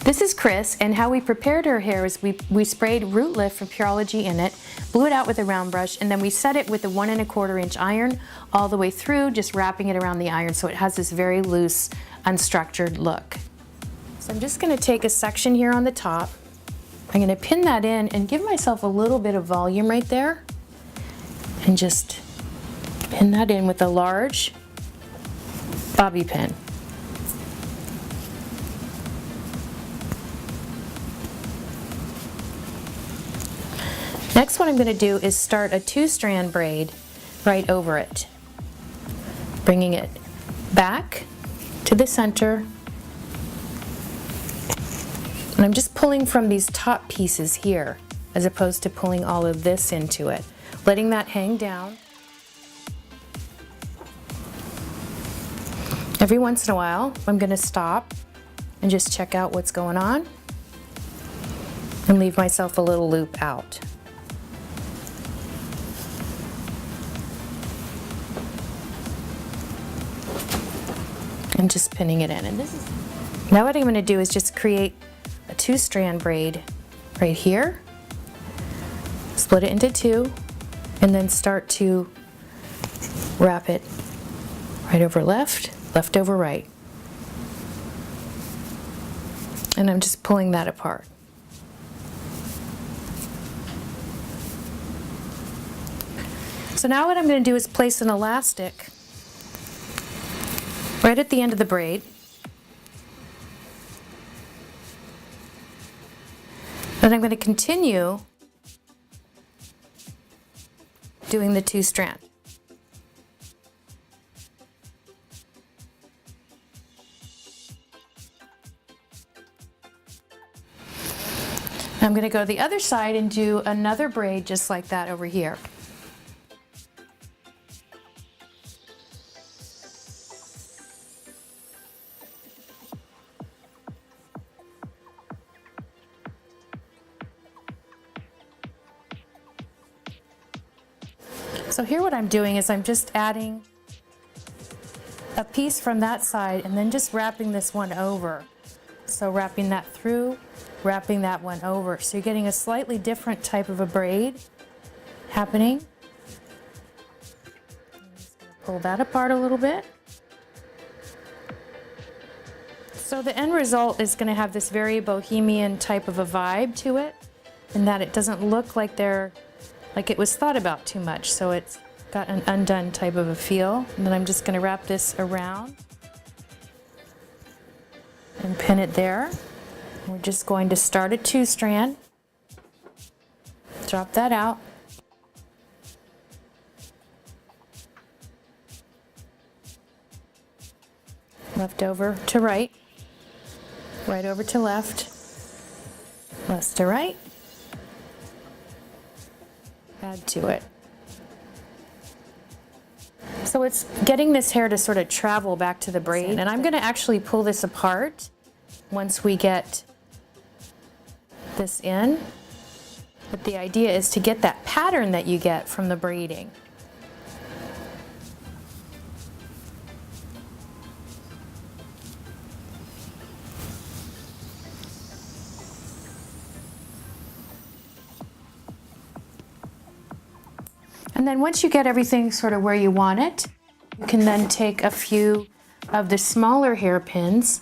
This is Chris, and how we prepared her hair is we sprayed Root Lift from Pureology in it, blew it out with a round brush, and then we set it with a 1 1/4 inch iron all the way through, just wrapping it around the iron so it has this very loose, unstructured look. So I'm just going to take a section here on the top. I'm going to pin that in and give myself a little bit of volume right there, and just pin that in with a large bobby pin. Next, what I'm going to do is start a 2-strand braid right over it, bringing it back to the center, and I'm just pulling from these top pieces here as opposed to pulling all of this into it, letting that hang down. Every once in a while, I'm going to stop and just check out what's going on and leave myself a little loop out. And just pinning it in. And now what I'm going to do is just create a 2-strand braid right here, split it into 2, and then start to wrap it right over left, left over right. And I'm just pulling that apart. So now what I'm going to do is place an elastic right at the end of the braid. Then I'm going to continue doing the 2-strand. I'm going to go to the other side and do another braid just like that over here. So here what I'm doing is I'm just adding a piece from that side and then just wrapping this one over. So wrapping that through, wrapping that one over. So you're getting a slightly different type of a braid happening. I'm just going to pull that apart a little bit. So the end result is going to have this very bohemian type of a vibe to it, in that it doesn't look like it was thought about too much, so it's got an undone type of a feel. And then I'm just going to wrap this around and pin it there. We're just going to start a 2-strand, drop that out, left over to right, right over to left, left to right, add to it. So it's getting this hair to sort of travel back to the braid, and I'm going to actually pull this apart once we get this in. But the idea is to get that pattern that you get from the braiding. And then once you get everything sort of where you want it, you can then take a few of the smaller hairpins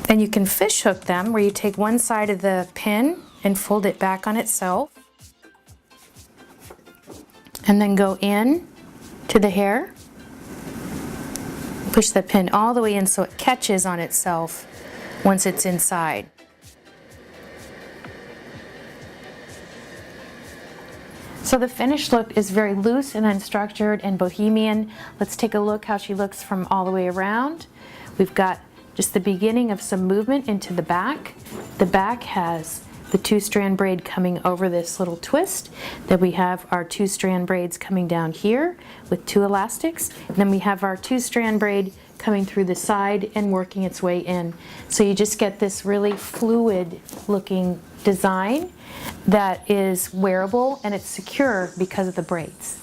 and you can fish hook them, where you take one side of the pin and fold it back on itself, and then go in to the hair, push the pin all the way in so it catches on itself once it's inside. So the finished look is very loose and unstructured and bohemian. Let's take a look how she looks from all the way around. We've got just the beginning of some movement into the back. The back has the 2-strand braid coming over this little twist. Then we have our 2-strand braids coming down here with 2 elastics. And then we have our 2-strand braid coming through the side and working its way in. So you just get this really fluid looking design that is wearable and it's secure because of the braids.